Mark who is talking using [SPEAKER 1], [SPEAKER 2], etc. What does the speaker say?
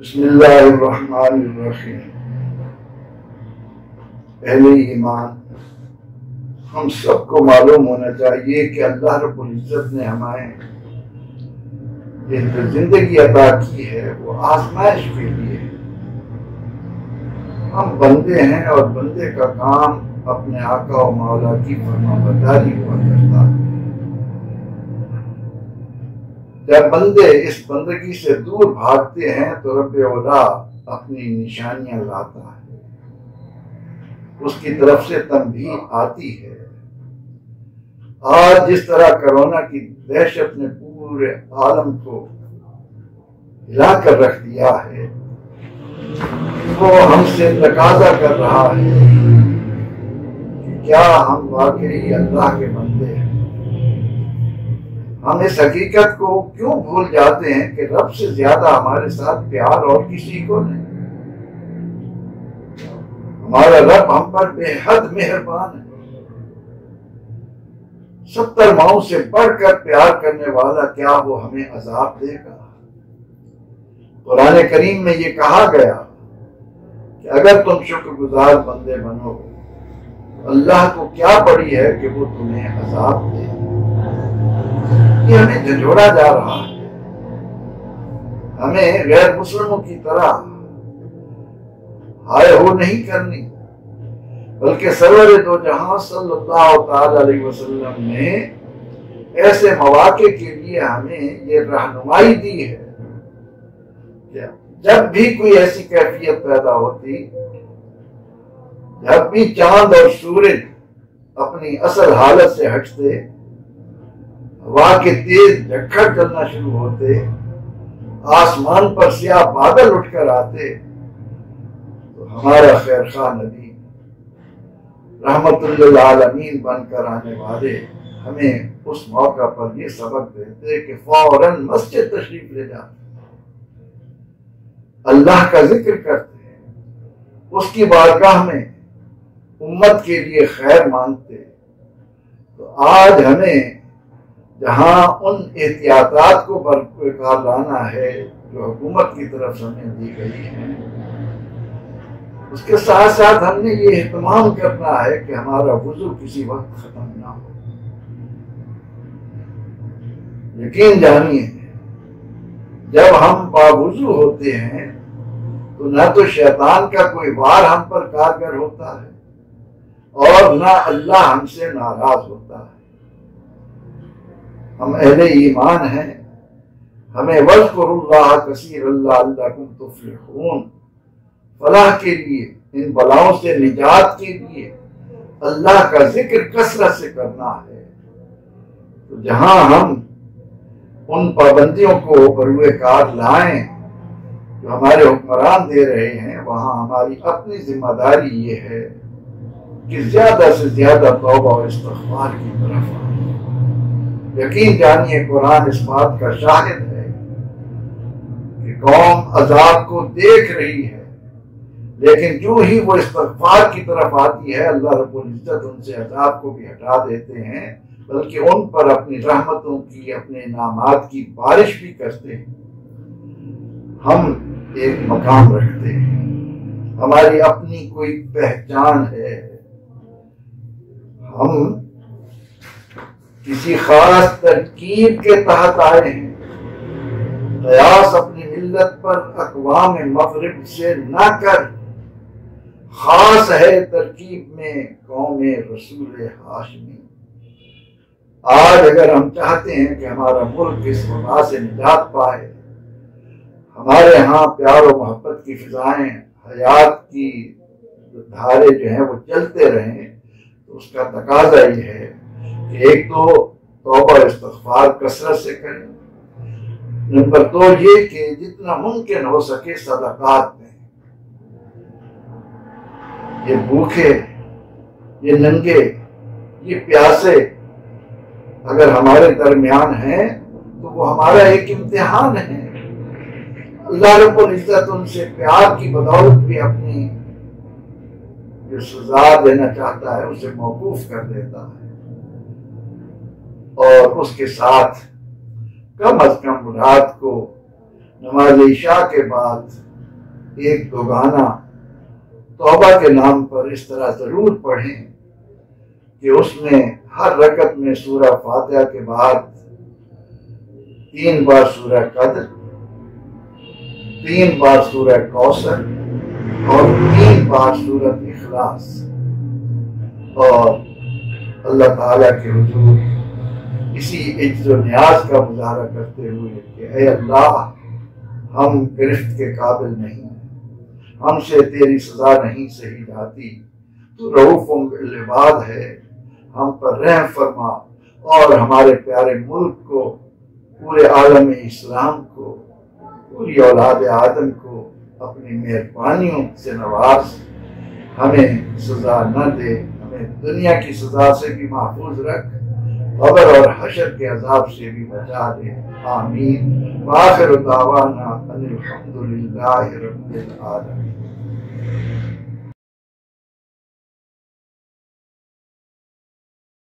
[SPEAKER 1] بسم اللہ الرحمن الرحیم۔ اہل ایمان، ہم سب کو معلوم ہونا چاہیے کہ اللہ رب العزت نے ہمیں یہ جو زندگی عطا کی ہے وہ آزمائش کے لیے ہے۔ ہم بندے ہیں اور بندے کا کام اپنے آقا و مولا کی فرمانبرداری ہوا کرتا ہے۔ جب بندے اس بندگی سے دور بھاگتے ہیں تو رب اولا اپنی نشانیاں لاتا ہے، اس کی طرف سے تنبیہ آتی ہے۔ آج جس طرح کرونا کی دہشت نے پورے عالم کو ہلا کر رکھ دیا ہے، وہ ہم سے تقاضا کر رہا ہے کہ کیا ہم واقعی اللہ کے بندے ہیں۔ ہم اس حقیقت کو کیوں بھول جاتے ہیں کہ رب سے زیادہ ہمارے ساتھ پیار اور کسی کو نہیں۔ ہمارا رب ہم پر بے حد مہربان ہے۔ 70 ماؤں سے بڑھ کر پیار کرنے والا، کیا وہ ہمیں عذاب دے گا؟ قرآن کریم میں یہ کہا گیا کہ اگر تم شکر گزار بندے بنو، اللہ کو کیا پڑی ہے کہ وہ تمہیں عذاب دے۔ یہ ہمیں جھنجھوڑا جا رہا ہے۔ ہمیں غیر مسلموں کی طرح ہائے ہو نہیں کرنی، بلکہ سرور دو جہاں صلی اللہ تعالی علیہ وسلم نے ایسے مواقع کے لیے ہمیں یہ رہنمائی دی ہے کہ جب بھی کوئی ایسی کیفیت پیدا ہوتی، جب بھی چاند اور سورج اپنی اصل حالت سے ہٹتے، ہوا کے تیز جھکڑ چلنا شروع ہوتے، آسمان پر سیاہ بادل اٹھ کر آتے، تو ہمارا خیر خواہ نبی رحمت للعالمین بن کر آنے والے ہمیں اس موقع پر یہ سبق دیتے کہ فوراً مسجد تشریف لے جاتے، اللہ کا ذکر کرتے، اس کی بارگاہ میں امت کے لیے خیر مانگتے۔ تو آج ہمیں جہاں ان احتیاطات کو برقرار لانا ہے جو حکومت کی طرف سے ہمیں دی گئی ہیں، اس کے ساتھ ساتھ ہم نے یہ اہتمام کرنا ہے کہ ہمارا وضو کسی وقت ختم نہ ہو۔ یقین جانیے، جب ہم باوضو ہوتے ہیں تو نہ تو شیطان کا کوئی وار ہم پر کارگر ہوتا ہے اور نہ اللہ ہم سے ناراض ہوتا ہے۔ ہم اہل ایمان ہیں، ہمیں وَاذْكُرُوا اللَّهَ كَثِيرًا لَعَلَّكُمْ تُفْلِحُونَ، فلاح کے لیے، ان بلاؤں سے نجات کے لیے اللہ کا ذکر کثرت سے کرنا ہے۔ تو جہاں ہم ان پابندیوں کو بروئے کار لائیں جو ہمارے حکمران دے رہے ہیں، وہاں ہماری اپنی ذمہ داری یہ ہے کہ زیادہ سے زیادہ توبہ اور استغفار کی طرف آئیں۔ یقین جانیے، قرآن اس بات کا شاہد ہے کہ قوم عذاب کو دیکھ رہی ہے، لیکن جو ہی وہ استغفار کی طرف آتی ہے، اللہ رب العزت ان سے عذاب کو بھی ہٹا دیتے ہیں، بلکہ ان پر اپنی رحمتوں کی، اپنے انعامات کی بارش بھی کرتے ہیں۔ ہم ایک مقام رکھتے ہیں، ہماری اپنی کوئی پہچان ہے، ہم کسی خاص ترکیب کے تحت آئے ہیں۔ قیاس اپنی ملت پر اقوام مغرب سے نہ کر، خاص ہے ترکیب میں قوم رسول ہاشمی۔ آج اگر ہم چاہتے ہیں کہ ہمارا ملک اس وبا سے نجات پائے، ہمارے ہاں پیار و محبت کی فضائیں، حیات کی دھارے جو ہیں وہ چلتے رہیں، تو اس کا تقاضا یہ ہے کہ ایک تو توبہ استغفار کثرت سے کریں، نمبر 2 یہ کہ جتنا ممکن ہو سکے صدقات دیں۔ یہ بھوکے، یہ ننگے، یہ پیاسے اگر ہمارے درمیان ہیں تو وہ ہمارا ایک امتحان ہے۔ اللہ رب العزت ان سے پیار کی بدولت بھی اپنی جو سزا دینا چاہتا ہے اسے موقوف کر دیتا ہے، اور اس کے ساتھ کم از کم رات کو نماز عشاء کے بعد ایک دوگانہ توبہ کے نام پر اس طرح ضرور پڑھیں کہ اس میں ہر رکعت میں سورہ فاتحہ کے بعد 3 بار سورہ قدر، 3 بار سورہ کوثر اور 3 بار سورہ اخلاص، اور اللہ تعالیٰ کے حضور اسی عجز و نیاز کا مظاہرہ کرتے ہوئے کہ اے اللہ، ہم گرفت کے قابل نہیں ہیں، ہم سے تیری سزا نہیں سہی جاتی، تو رؤوف بالعباد ہے، ہم پر رحم فرما اور ہمارے پیارے ملک کو، پورے عالم اسلام کو، پوری اولاد آدم کو اپنی مہربانیوں سے نواز، ہمیں سزا نہ دے، ہمیں دنیا کی سزا سے بھی محفوظ رکھ، قبر اور حشر کے عذاب سے بھی بچا دے، آمین۔ وآخر دعوانا ان الحمد للہ رب العالمین۔